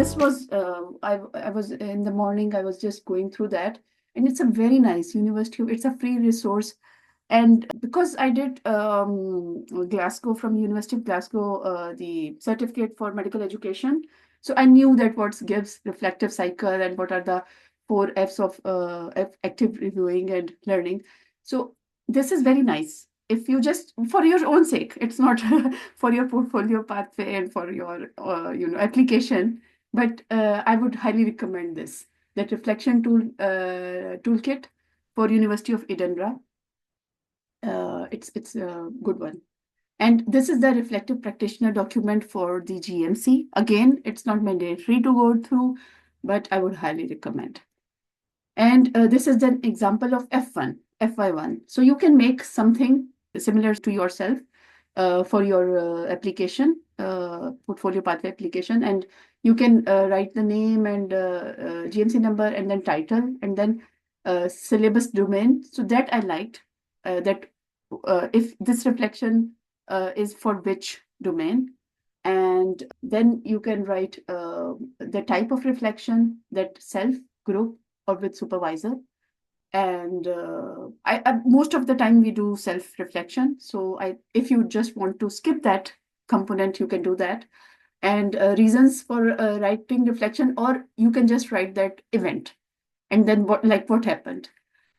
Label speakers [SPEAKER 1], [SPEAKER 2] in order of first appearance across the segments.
[SPEAKER 1] this was, I was in the morning, I was just going through that, and it's a very nice university. It's a free resource. And because I did Glasgow, from University of Glasgow, the certificate for medical education, so I knew that what gives reflective cycle and what are the 4 Fs of active reviewing and learning. So this is very nice. If you just, for your own sake, it's not for your portfolio pathway and for your application, but I would highly recommend this, that reflection toolkit for University of Edinburgh. It's a good one. And this is the reflective practitioner document for the GMC. Again, it's not mandatory to go through, but I would highly recommend. And this is an example of F1, FY1. So you can make something similar to yourself for your application, portfolio pathway application. And you can write the name and GMC number and then title and then syllabus domain. So that I liked, that if this reflection is for which domain. And then you can write the type of reflection, that self, group, or with supervisor. And most of the time we do self-reflection. So if you just want to skip that component, you can do that. And reasons for writing reflection, or you can just write that event and then what happened,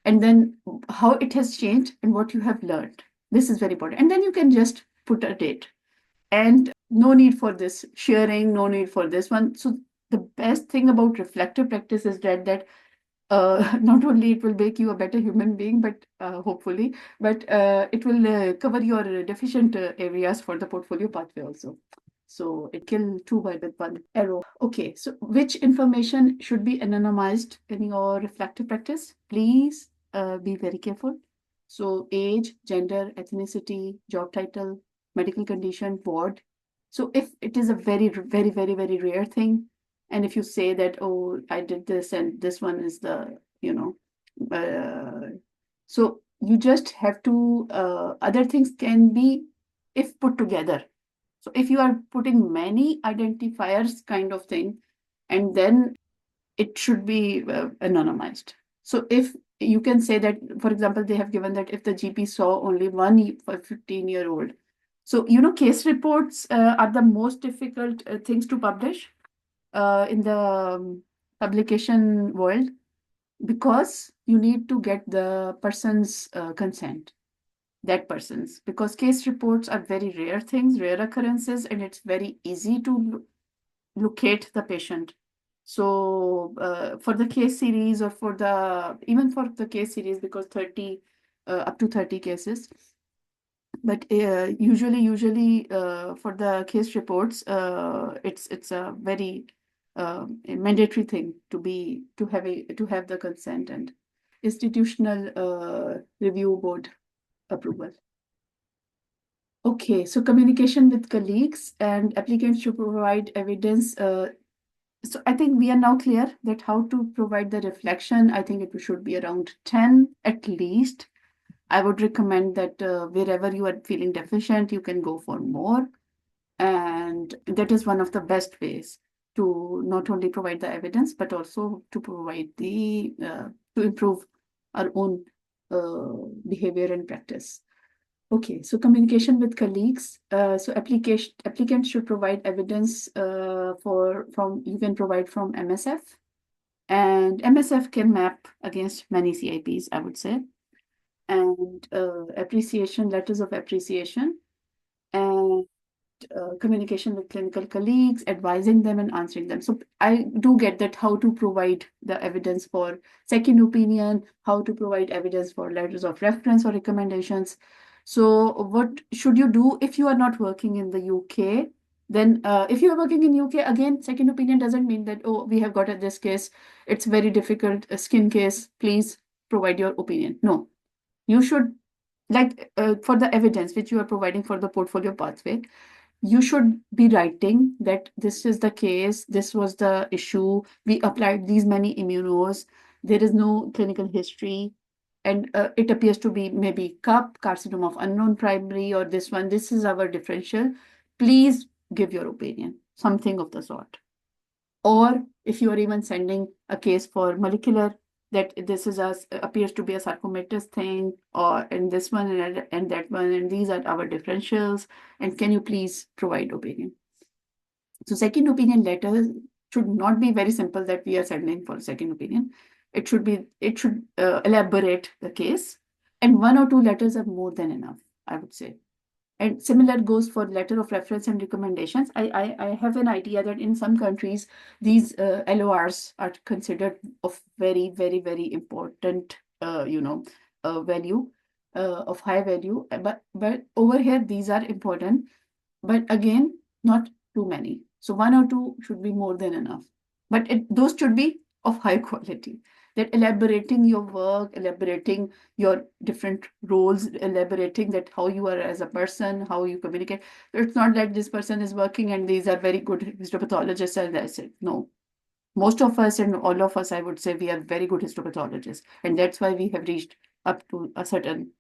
[SPEAKER 1] and then how it has changed and what you have learned. This is very important. And then you can just put a date. And no need for this sharing, no need for this one. So the best thing about reflective practice is that not only it will make you a better human being, but hopefully, but it will cover your deficient areas for the portfolio pathway also. So it kill two birds with one arrow. Okay, so which information should be anonymized in your reflective practice? Please be very careful. So age, gender, ethnicity, job title, medical condition, ward. So if it is a very, very, very, very rare thing, and if you say that, oh, I did this and this one is the, so you just have to, other things can be if put together. So if you are putting many identifiers kind of thing, and then it should be anonymized. So if you can say that, for example, they have given that if the GP saw only one 15-year-old. So, case reports are the most difficult things to publish in the publication world, because you need to get the person's consent, that person's, because case reports are very rare things, rare occurrences, and it's very easy to locate the patient. So for the case series, or even for the case series, because 30 up to 30 cases, but usually for the case reports, it's a very a mandatory thing to have the consent and institutional review board approval. Okay, so communication with colleagues and applicants should provide evidence. So I think we are now clear that how to provide the reflection. I think it should be around 10 at least. I would recommend that wherever you are feeling deficient, you can go for more. And that is one of the best ways to not only provide the evidence, but also to provide to improve our own behavior and practice. Okay, so communication with colleagues. So applicants should provide evidence you can provide from MSF. And MSF can map against many CIPs, I would say. And letters of appreciation, and communication with clinical colleagues, advising them and answering them. So I do get that, how to provide the evidence for second opinion, how to provide evidence for letters of reference or recommendations. So what should you do if you are not working in the UK? Then if you are working in UK, again, second opinion doesn't mean that, oh, we have got this case, it's very difficult, a skin case, please provide your opinion. No, you should, like for the evidence which you are providing for the portfolio pathway, you should be writing that this is the case, this was the issue, we applied these many immunos, there is no clinical history, and it appears to be maybe carcinoma of unknown primary, or this is our differential. Please give your opinion, something of the sort. Or if you are even sending a case for molecular, that this is appears to be a sarcomatous thing, or in this one and that one, and these are our differentials, and can you please provide opinion? So second opinion letter should not be very simple that we are sending for second opinion. It should elaborate the case, and one or two letters are more than enough, I would say. And similar goes for letter of reference and recommendations. I have an idea that in some countries, these LORs are considered of very, very, very important, value, of high value. But over here, these are important. But again, not too many. So one or two should be more than enough. But those should be of high quality. That elaborating your work, elaborating your different roles, elaborating that how you are as a person, how you communicate. It's not that this person is working and these are very good histopathologists and that's it. No. Most of us and all of us, I would say, we are very good histopathologists. And that's why we have reached up to a certain,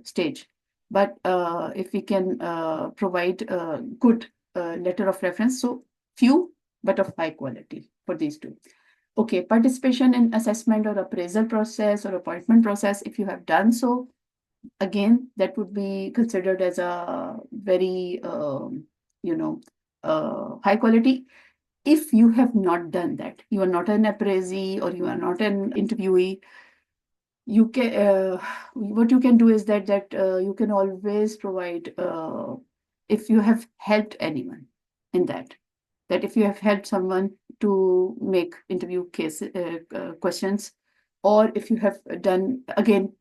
[SPEAKER 1] stage. But if we can provide a good letter of reference, so few but of high quality for these two. Okay, participation in assessment or appraisal process or appointment process, if you have done so, again, that would be considered as a very, high quality. If you have not done that, you are not an appraisee or you are not an interviewee, you can what you can do is that you can always provide, if you have helped anyone in that if you have helped someone to make interview case questions, or if you have done again,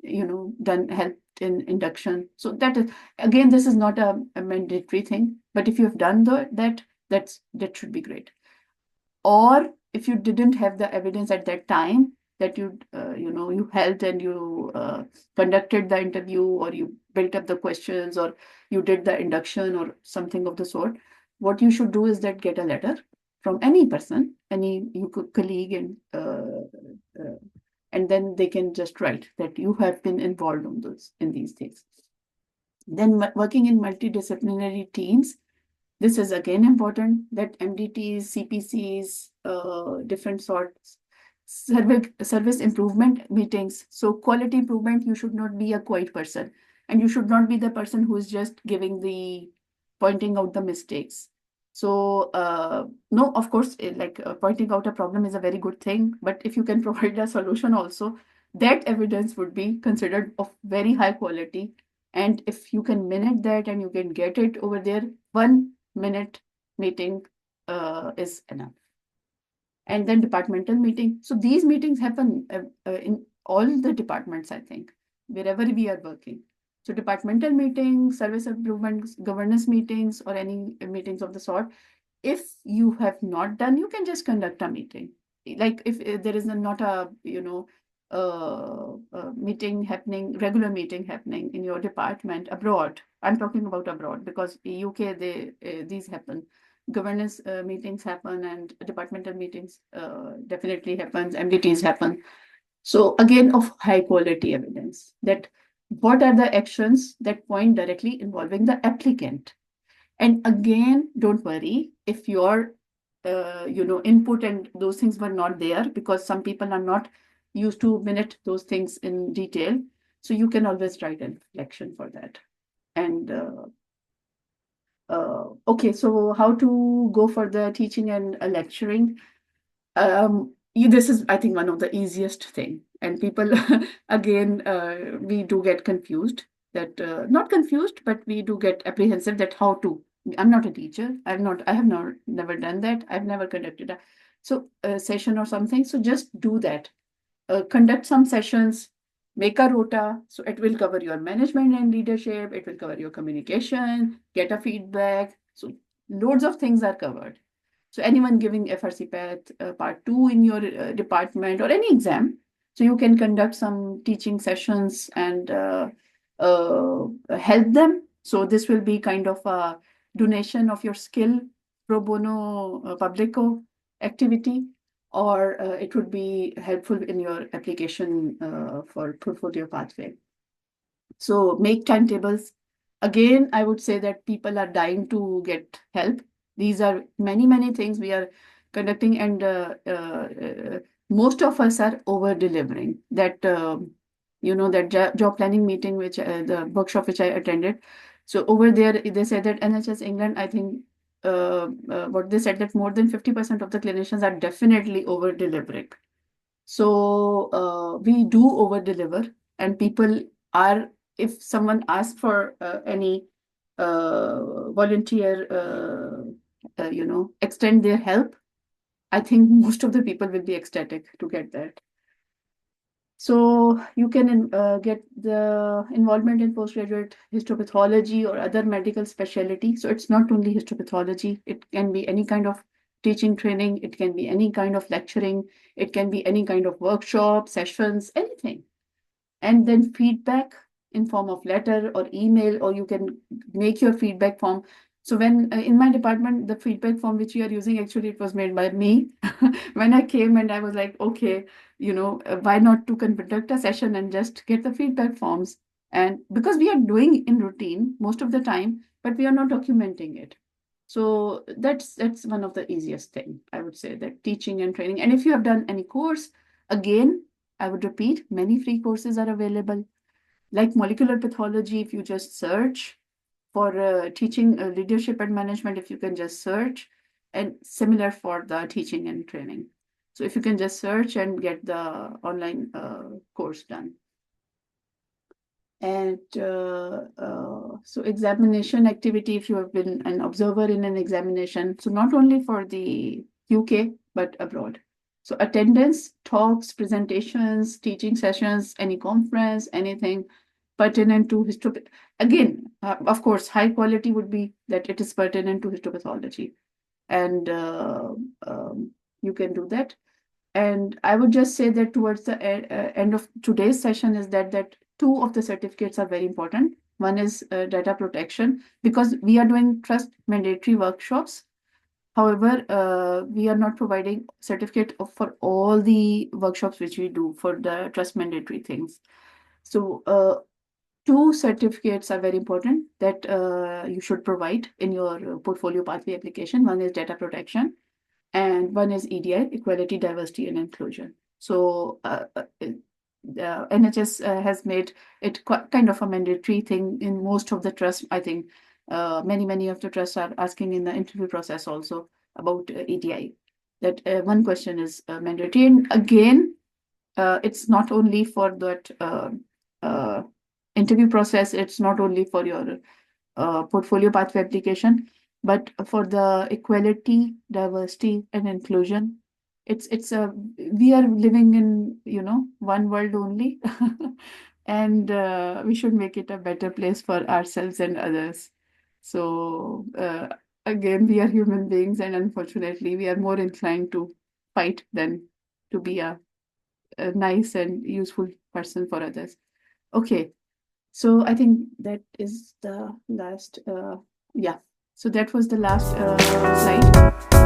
[SPEAKER 1] done helped in induction. So that is, again, this is not a mandatory thing, but if you have done that should be great. Or if you didn't have the evidence at that time that you helped and you conducted the interview, or you built up the questions, or you did the induction or something of the sort, what you should do is that get a letter from any person, any colleague, and then they can just write that you have been involved in these things. Then working in multidisciplinary teams, this is again important, that MDTs, CPCs, different sorts, service improvement meetings. So quality improvement, you should not be a quiet person, and you should not be the person who is just pointing out the mistakes. So no, of course, pointing out a problem is a very good thing, but if you can provide a solution also, that evidence would be considered of very high quality. And if you can minute that and you can get it over there, 1 minute meeting is enough. And then departmental meeting. So these meetings happen in all the departments, I think, wherever we are working. So departmental meetings, service improvements, governance meetings, or any meetings of the sort. If you have not done, you can just conduct a meeting. Like if there is not a meeting happening, regular meeting happening in your department abroad. I'm talking about abroad because UK these happen. Governance meetings happen, and departmental meetings definitely happens. MDTs happen. So again, of high quality evidence, that what are the actions that point directly involving the applicant. And again, don't worry if your input and those things were not there, because some people are not used to minute those things in detail. So you can always write a reflection for that. And okay, so how to go for the teaching and lecturing? This is, I think, one of the easiest thing. And people, again, we do get confused. That not confused, but we do get apprehensive that how to. I'm not a teacher. I have never done that. I've never conducted a session or something. So just do that. Conduct some sessions, make a rota. So it will cover your management and leadership. It will cover your communication, get a feedback. So loads of things are covered. So anyone giving FRC Path Part 2 in your department or any exam, so you can conduct some teaching sessions and help them. So this will be kind of a donation of your skill, pro bono publico activity, or it would be helpful in your application for portfolio pathway. So make timetables. Again, I would say that people are dying to get help, These are many things we are conducting, and most of us are over delivering. That that job planning meeting, which the workshop which I attended. So over there, they said that NHS England, I think, what they said, that more than 50% of the clinicians are definitely over delivering. So we do over deliver, and people are, if someone asks for any volunteer, extend their help, I think most of the people will be ecstatic to get that. So you can get the involvement in postgraduate histopathology or other medical specialty. So it's not only histopathology, it can be any kind of teaching training, it can be any kind of lecturing, it can be any kind of workshop, sessions, anything. And then feedback in form of letter or email, or you can make your feedback form. So when in my department, the feedback form which you are using, actually it was made by me when I came, and I was like, okay, why not to conduct a session and just get the feedback forms? And because we are doing in routine most of the time, but we are not documenting it. So that's one of the easiest thing, I would say, that teaching and training. And if you have done any course, again, I would repeat, many free courses are available. Like molecular pathology, if you just search for teaching leadership and management, if you can just search, and similar for the teaching and training. So if you can just search and get the online course done. And so examination activity, if you have been an observer in an examination, so not only for the UK, but abroad. So attendance, talks, presentations, teaching sessions, any conference, anything pertinent to histopathology. Again, of course, high quality would be that it is pertinent to histopathology. And you can do that. And I would just say that towards the end of today's session is that two of the certificates are very important. One is data protection, because we are doing trust mandatory workshops. However, we are not providing certificate for all the workshops which we do for the trust mandatory things. So two certificates are very important that you should provide in your portfolio pathway application. One is data protection, and one is EDI, equality, diversity, and inclusion. So the NHS has made it kind of a mandatory thing in most of the trusts. I think many of the trusts are asking in the interview process also about EDI. That one question is mandatory, and again, it's not only for that uh, interview process. It's not only for your portfolio pathway application, but for the equality, diversity, and inclusion. It's a We are living in one world only, and we should make it a better place for ourselves and others. So again, we are human beings, and unfortunately, we are more inclined to fight than to be a nice and useful person for others. Okay, so I think that is the last, yeah. So that was the last slide.